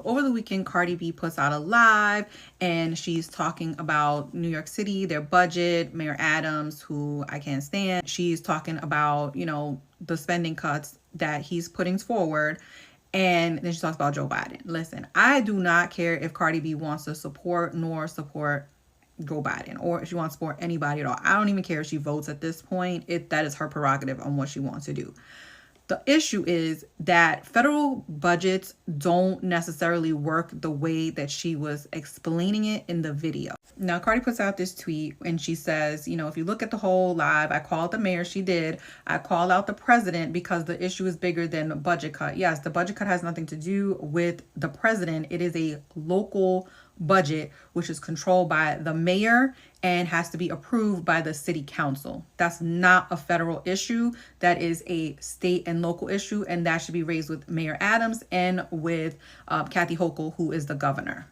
Over the weekend, Cardi B puts out a live and she's talking about New York City, their budget, Mayor Adams, who I can't stand. She's talking about, the spending cuts that he's putting forward. And then she talks about Joe Biden. Listen, I do not care if Cardi B wants to support Joe Biden, or if she wants to support anybody at all. I don't even care if she votes at this point. That is her prerogative on what she wants to do. The issue is that federal budgets don't necessarily work the way that she was explaining it in the video. Now, Cardi puts out this tweet and she says, if you look at the whole live, I called the mayor, she did. I called out the president because the issue is bigger than the budget cut. Yes, the budget cut has nothing to do with the president. It is a local budget, which is controlled by the mayor and has to be approved by the city council. That's not a federal issue. That is a state and local issue, and that should be raised with Mayor Adams and with Kathy Hochul, who is the governor.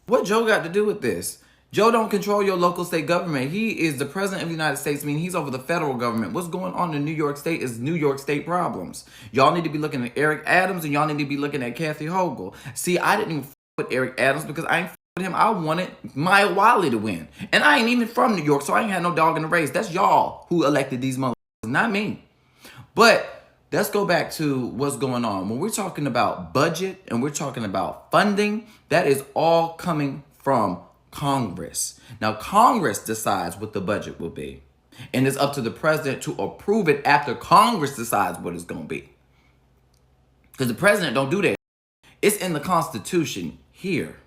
What Joe got to do with this? Joe don't control your local state government. He is the president of the United States, meaning he's over the federal government. What's going on in New York State is New York State problems. Y'all need to be looking at Eric Adams and y'all need to be looking at Kathy Hochul. See, I didn't even with Eric Adams because I ain't with him. I wanted Maya Wiley to win. And I ain't even from New York, so I ain't had no dog in the race. That's y'all who elected these motherfuckers, not me. But let's go back to what's going on. When we're talking about budget and we're talking about funding, that is all coming from Congress. Now, Congress decides what the budget will be. And it's up to the president to approve it after Congress decides what it's going to be. Because the president don't do that. It's in the Constitution here.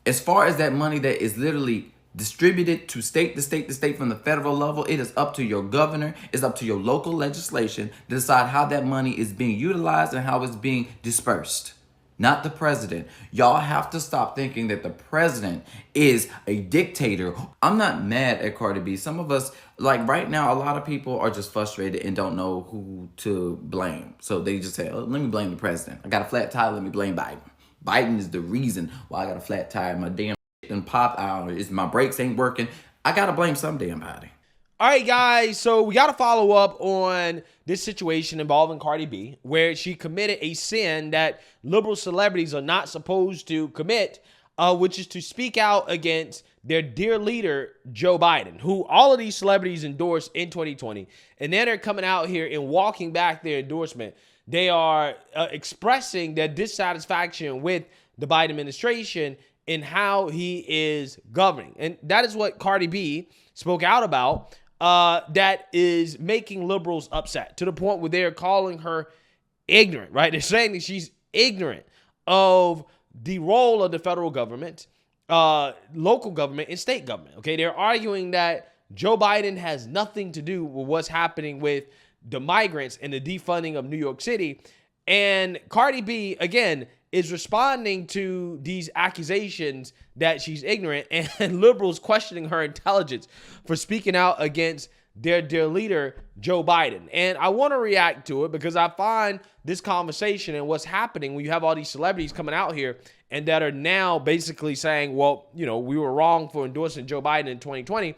As far as that money that is literally distributed to state to state from the federal level, it is up to your governor, it's up to your local legislation to decide how that money is being utilized and how it's being dispersed. Not the president. Y'all have to stop thinking that the president is a dictator. I'm not mad at Cardi B. Some of us, like right now, a lot of people are just frustrated and don't know who to blame. So they just say, let me blame the president. I got a flat tire, let me blame Biden. Biden is the reason why I got a flat tire. My damn and pop out. My brakes ain't working. I got to blame some damn body. All right, guys, so we got to follow up on this situation involving Cardi B, where she committed a sin that liberal celebrities are not supposed to commit, which is to speak out against their dear leader, Joe Biden, who all of these celebrities endorsed in 2020. And then they're coming out here and walking back their endorsement. They are expressing their dissatisfaction with the Biden administration and how he is governing. And that is what Cardi B spoke out about. That is making liberals upset to the point where they're calling her ignorant, right? They're saying that she's ignorant of the role of the federal government, local government, and state government, okay? They're arguing that Joe Biden has nothing to do with what's happening with the migrants and the defunding of New York City. And Cardi B, again, is responding to these accusations that she's ignorant and liberals questioning her intelligence for speaking out against their dear leader, Joe Biden. And I want to react to it because I find this conversation and what's happening when you have all these celebrities coming out here and that are now basically saying, well, we were wrong for endorsing Joe Biden in 2020.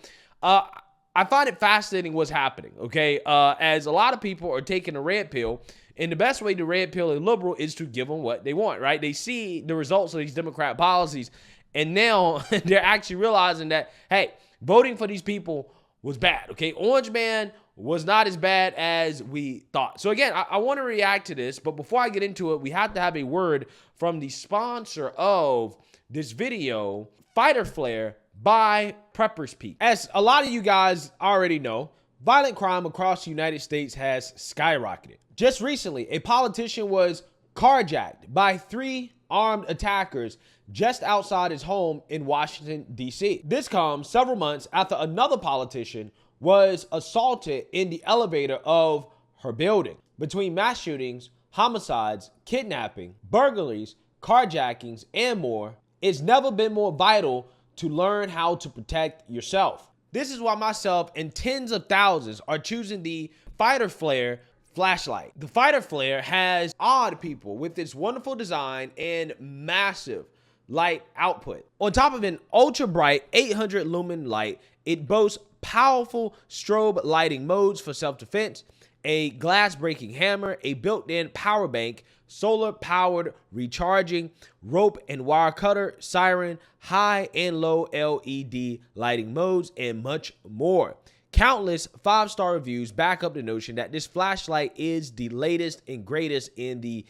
I find it fascinating what's happening, okay? As a lot of people are taking the red pill, and the best way to red pill a liberal is to give them what they want, right? They see the results of these Democrat policies, and now they're actually realizing that, hey, voting for these people was bad, okay? Orange Man was not as bad as we thought. So again, I want to react to this, but before I get into it, we have to have a word from the sponsor of this video, Fighter Flare by Preppers Peak. As a lot of you guys already know, violent crime across the United States has skyrocketed. Just recently, a politician was carjacked by 3 armed attackers just outside his home in Washington, D.C. This comes several months after another politician was assaulted in the elevator of her building. Between mass shootings, homicides, kidnapping, burglaries, carjackings, and more, it's never been more vital to learn how to protect yourself. This is why myself and tens of thousands are choosing the Fighter Flare flashlight. The Fighter Flare has awed people with its wonderful design and massive light output. On top of an ultra bright 800 lumen light, it boasts powerful strobe lighting modes for self-defense, a glass breaking hammer, a built-in power bank, solar-powered recharging, rope and wire cutter, siren, high and low LED lighting modes, and much more. Countless 5-star reviews back up the notion that this flashlight is the latest and greatest in the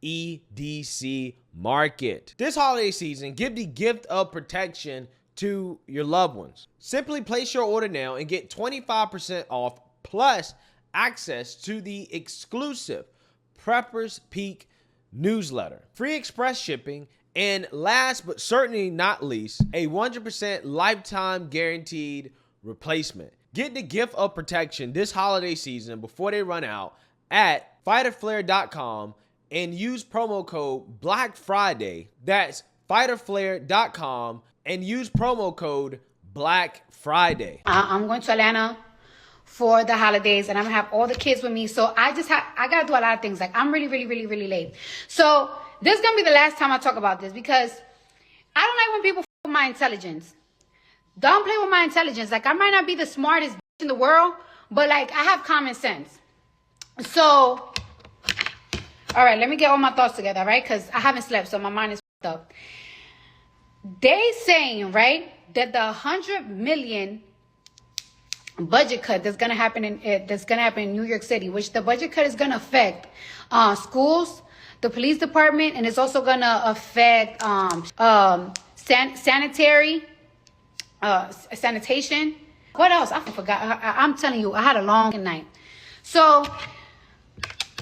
EDC market. This holiday season, give the gift of protection to your loved ones. Simply place your order now and get 25% off plus access to the exclusive Preppers Peak newsletter, free express shipping, and last but certainly not least, a 100% lifetime guaranteed replacement. Get the gift of protection this holiday season before they run out at fighterflare.com and use promo code Black Friday. That's fighterflare.com and use promo code Black Friday. I'm going to Atlanta for the holidays, and I'm gonna have all the kids with me. So I gotta do a lot of things. Like, I'm really late. So this is gonna be the last time I talk about this, because I don't like when people f with my intelligence. Don't play with my intelligence. Like, I might not be the smartest bitch in the world, but like, I have common sense. So, all right, let me get all my thoughts together, right? Because I haven't slept, so my mind is f***ed up. They saying, right, that the 100 million budget cut that's gonna happen in New York City, which the budget cut is gonna affect schools, the police department, and it's also gonna affect sanitation. What else? I forgot. I'm telling you, I had a long night. So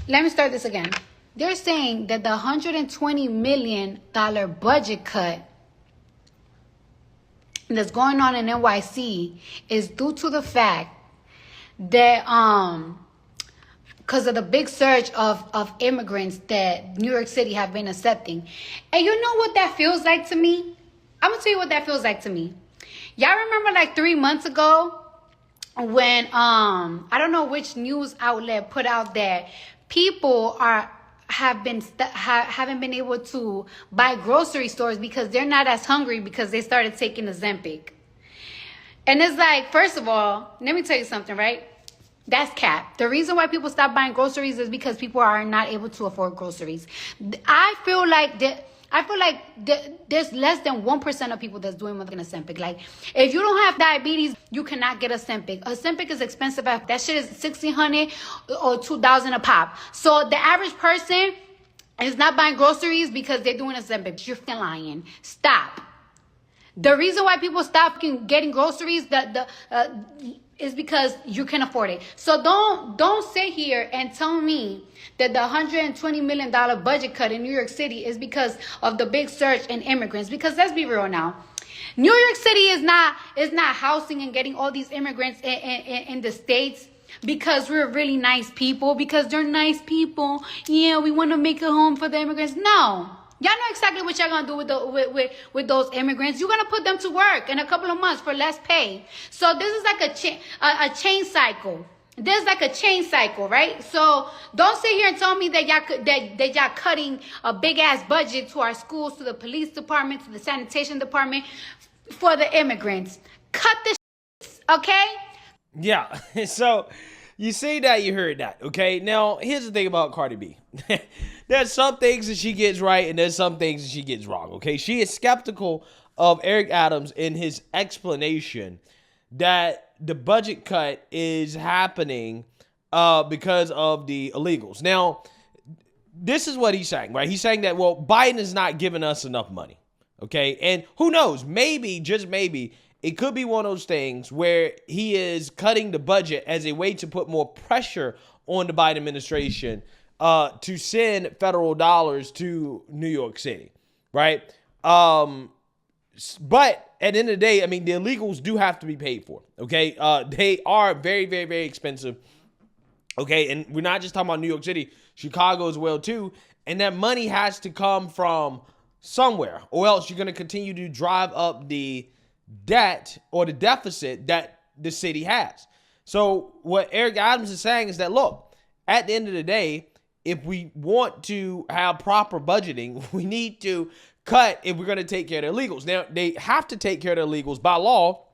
let me start this again. They're saying that the $120 million budget cut that's going on in NYC is due to the fact that because of the big surge of immigrants that New York City have been accepting. And you know what that feels like to me? I'm gonna tell you what that feels like to me. Y'all remember like 3 months ago when I don't know which news outlet put out that people haven't been able to buy grocery stores because they're not as hungry because they started taking Ozempic. And it's like, first of all, let me tell you something, right? That's cap. The reason why people stop buying groceries is because people are not able to afford groceries. I feel like there's less than 1% of people that's doing Ozempic. Like, if you don't have diabetes, you cannot get Ozempic. Ozempic is expensive. That shit is $1,600 or $2,000 a pop. So the average person is not buying groceries because they're doing Ozempic. You're fucking lying. Stop. The reason why people stop getting groceries is because you can afford it. So don't sit here and tell me that the $120 million budget cut in New York City is because of the big surge in immigrants. Because let's be real now. New York City is not housing and getting all these immigrants in the States because we're really nice people, because they're nice people. Yeah, we want to make a home for the immigrants. No. Y'all know exactly what y'all gonna do with those immigrants. You're gonna put them to work in a couple of months for less pay. So this is like a chain cycle. There's like a chain cycle, right? So don't sit here and tell me that y'all cutting a big ass budget to our schools, to the police department, to the sanitation department for the immigrants. Cut the shit, okay? Yeah. So you see that, you heard that, okay? Now, here's the thing about Cardi B. There's some things that she gets right and there's some things that she gets wrong, okay? She is skeptical of Eric Adams in his explanation that the budget cut is happening because of the illegals. Now, this is what he's saying, right? He's saying that, well, Biden is not giving us enough money, okay? And who knows? Maybe, just maybe, it could be one of those things where he is cutting the budget as a way to put more pressure on the Biden administration to send federal dollars to New York City, right? But at the end of the day, I mean, the illegals do have to be paid for, okay? They are very, very, very expensive, okay? And we're not just talking about New York City, Chicago as well, too. And that money has to come from somewhere, or else you're going to continue to drive up the debt or the deficit that the city has. So what Eric Adams is saying is that, look, at the end of the day, if we want to have proper budgeting, we need to cut if we're going to take care of the illegals. Now, they have to take care of the illegals by law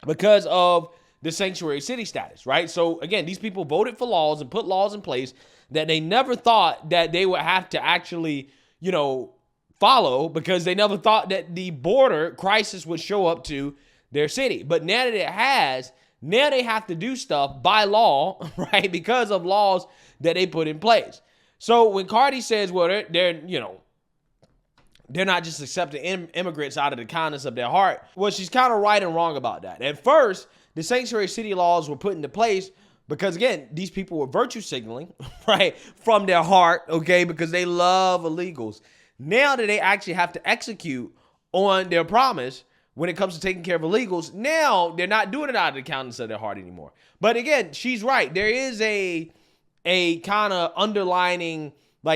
because of the sanctuary city status, right? So again, these people voted for laws and put laws in place that they never thought that they would have to actually, follow, because they never thought that the border crisis would show up to their city. But now that it has, now they have to do stuff by law, right? Because of laws that they put in place. So when Cardi says, well, they're not just accepting immigrants out of the kindness of their heart, well, she's kind of right and wrong about that. At first, the sanctuary city laws were put into place because, again, these people were virtue signaling, right, from their heart, okay, because they love illegals. Now that they actually have to execute on their promise when it comes to taking care of illegals, now they're not doing it out of the kindness of their heart anymore. But again, she's right. There is a kind of underlining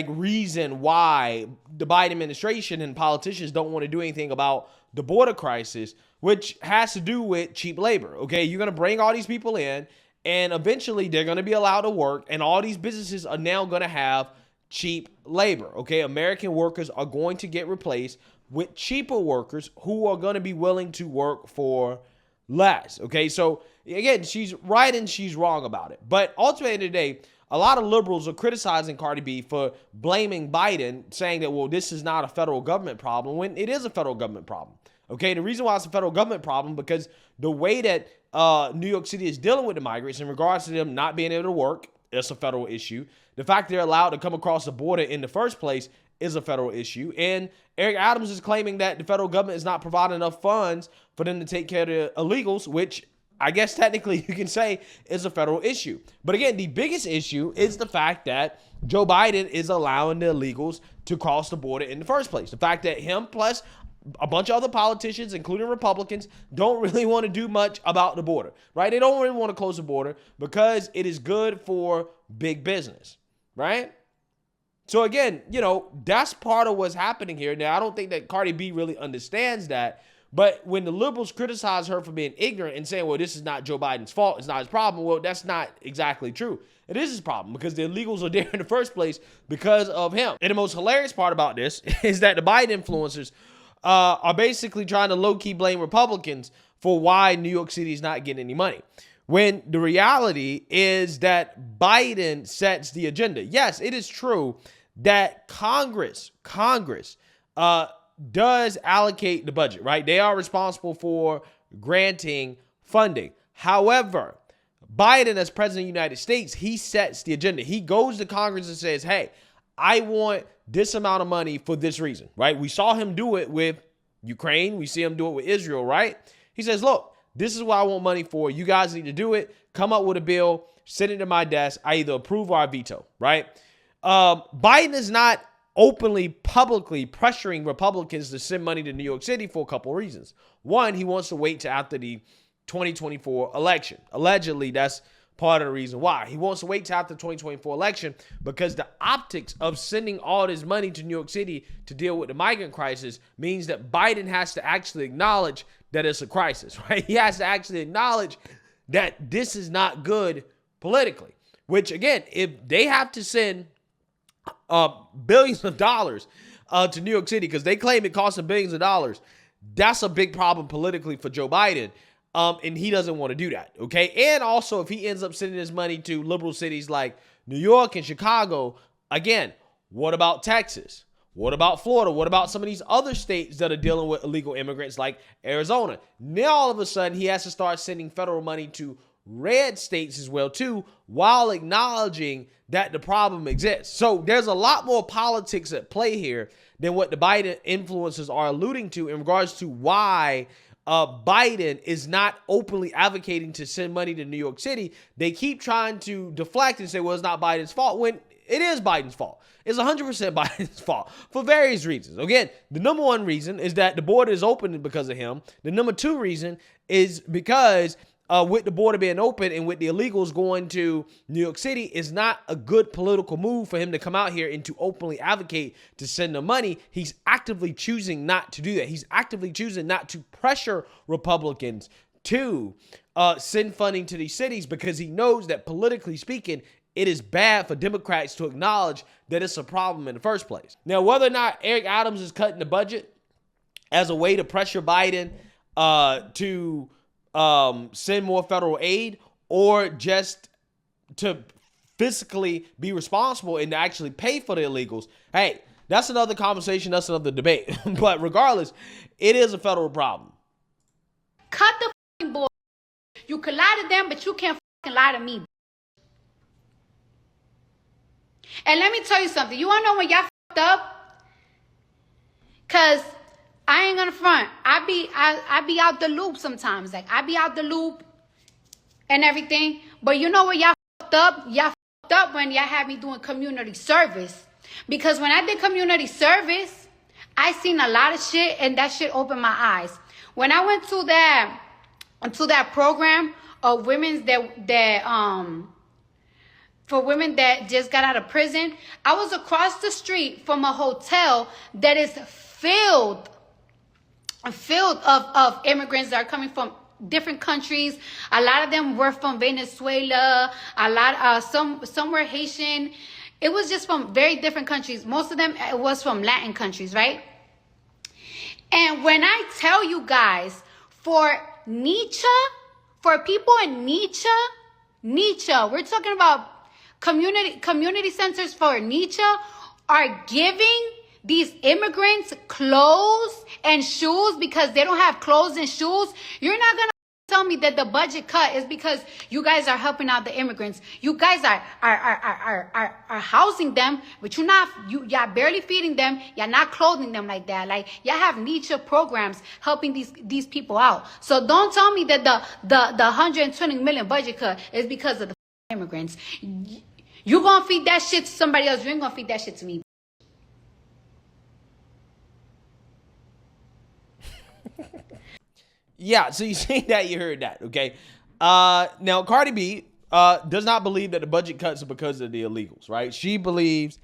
reason why the Biden administration and politicians don't want to do anything about the border crisis, which has to do with cheap labor. Okay, you're going to bring all these people in, and eventually they're going to be allowed to work, and all these businesses are now going to have cheap labor. Okay, American workers are going to get replaced with cheaper workers who are going to be willing to work for less. Okay, so again, she's right and she's wrong about it. But ultimately, at the end of the day, a lot of liberals are criticizing Cardi B for blaming Biden, saying that, well, this is not a federal government problem, when it is a federal government problem. Okay, the reason why it's a federal government problem, because the way that New York City is dealing with the migrants in regards to them not being able to work, it's a federal issue. The fact they're allowed to come across the border in the first place is a federal issue. And Eric Adams is claiming that the federal government is not providing enough funds for them to take care of the illegals, which I guess technically you can say is a federal issue. But again, the biggest issue is the fact that Joe Biden is allowing the illegals to cross the border in the first place. The fact that him plus a bunch of other politicians, including Republicans, don't really want to do much about the border, right? They don't really want to close the border because it is good for big business, right? So again, that's part of what's happening here. Now, I don't think that Cardi B really understands that. But when the liberals criticize her for being ignorant and saying, well, this is not Joe Biden's fault, it's not his problem, well, that's not exactly true. It is his problem because the illegals are there in the first place because of him. And the most hilarious part about this is that the Biden influencers are basically trying to low-key blame Republicans for why New York City is not getting any money, when the reality is that Biden sets the agenda. Yes, it is true that Congress does allocate the budget, right? They are responsible for granting funding. However, Biden, as president of the United States, he sets the agenda. He goes to Congress and says, hey, I want this amount of money for this reason, right? We saw him do it with Ukraine. We see him do it with Israel, right? He says, look, this is what I want money for. You guys need to do it. Come up with a bill, send it to my desk. I either approve or I veto, right? Biden is not openly, publicly pressuring Republicans to send money to New York City for a couple of reasons. One, he wants to wait till after the 2024 election. Allegedly, that's part of the reason why. He wants to wait till after the 2024 election because the optics of sending all this money to New York City to deal with the migrant crisis means that Biden has to actually acknowledge that it's a crisis, right? He has to actually acknowledge that this is not good politically, which again, if they have to send billions of dollars to New York City because they claim it costs them billions of dollars, that's a big problem politically for Joe Biden. And he doesn't want to do that, okay? And also, if he ends up sending his money to liberal cities like New York and Chicago, again, what about Texas? What about Florida? What about some of these other states that are dealing with illegal immigrants like Arizona? Now, all of a sudden, he has to start sending federal money to red states as well, too, while acknowledging that the problem exists. So there's a lot more politics at play here than what the Biden influencers are alluding to in regards to why Biden is not openly advocating to send money to New York City. They keep trying to deflect and say, well, it's not Biden's fault, when it is Biden's fault. It's 100% Biden's fault for various reasons. Again, the number one reason is that the border is open because of him. The number two reason is because with the border being open and with the illegals going to New York City, is not a good political move for him to come out here and to openly advocate to send them money. He's actively choosing not to do that. He's actively choosing not to pressure Republicans to send funding to these cities because he knows that politically speaking, it is bad for Democrats to acknowledge that it's a problem in the first place. Now, whether or not Eric Adams is cutting the budget as a way to pressure Biden to send more federal aid or just to physically be responsible and to actually pay for the illegals. Hey, that's another conversation. That's another debate. But regardless, it is a federal problem. Cut the fucking bull. You can lie to them, but you can't fucking lie to me. And let me tell you something. You want to know when y'all fucked up? Because I ain't gonna front. I be out the loop sometimes. Like, I be out the loop and everything. But you know what y'all fucked up? Y'all fucked up when y'all had me doing community service. Because when I did community service, I seen a lot of shit, and that shit opened my eyes. When I went to that program of women for women that just got out of prison, I was across the street from a hotel that is filled of immigrants that are coming from different countries. A lot of them were from Venezuela. Some were Haitian. It was just from very different countries. Most of them it was from Latin countries, right? And when I tell you guys, for people in Nietzsche, we're talking about community centers for Nietzsche are giving these immigrants clothes and shoes because they don't have clothes and shoes. You're not going to tell me that the budget cut is because you guys are helping out the immigrants. You guys are housing them, but y'all barely feeding them. Y'all not clothing them like that. Like, y'all have Nietzsche programs helping these people out. So don't tell me that the 120 million budget cut is because of the immigrants. You gonna feed that shit to somebody else. You ain't gonna feed that shit to me. Yeah, so you see that, you heard that, okay? Now, Cardi B does not believe that the budget cuts are because of the illegals, right? She believes,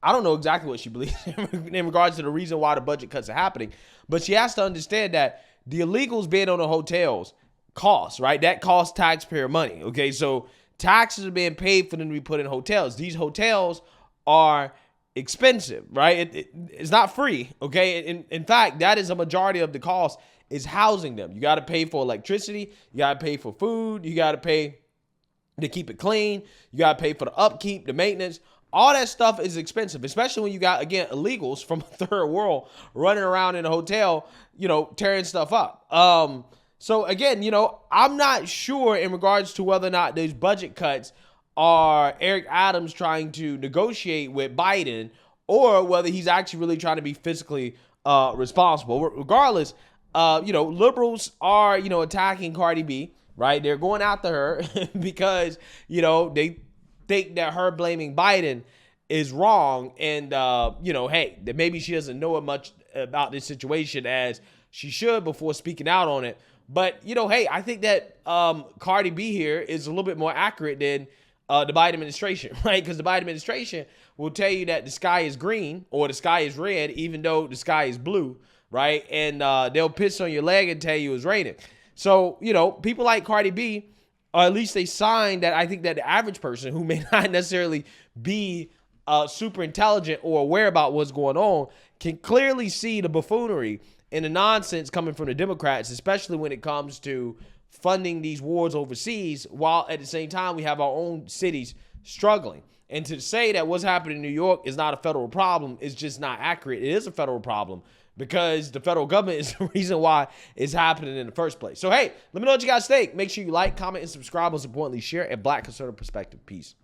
I don't know exactly what she believes in regards to the reason why the budget cuts are happening, but she has to understand that the illegals being on the hotels costs, right? That costs taxpayer money, okay? So taxes are being paid for them to be put in hotels. These hotels are expensive, right? It's not free, okay? In fact, that is a majority of the cost is housing them. You got to pay for electricity. You got to pay for food. You got to pay to keep it clean. You got to pay for the upkeep, the maintenance. All that stuff is expensive, especially when you got, again, illegals from a third world running around in a hotel, tearing stuff up. So again, I'm not sure in regards to whether or not these budget cuts are Eric Adams trying to negotiate with Biden or whether he's actually really trying to be fiscally responsible. Regardless, liberals are, attacking Cardi B, right? They're going after her because, they think that her blaming Biden is wrong. And, hey, that maybe she doesn't know as much about this situation as she should before speaking out on it. But, hey, I think that Cardi B here is a little bit more accurate than the Biden administration, right? Because the Biden administration will tell you that the sky is green or the sky is red, even though the sky is blue, right? And they'll piss on your leg and tell you it's raining. So, people like Cardi B, or at least they sign that I think that the average person who may not necessarily be super intelligent or aware about what's going on can clearly see the buffoonery and the nonsense coming from the Democrats, especially when it comes to funding these wars overseas, while at the same time we have our own cities struggling. And to say that what's happening in New York is not a federal problem is just not accurate. It is a federal problem because the federal government is the reason why it's happening in the first place. So, hey, let me know what you guys think. Make sure you like, comment, and subscribe. Most importantly, share a Black conservative perspective. Peace.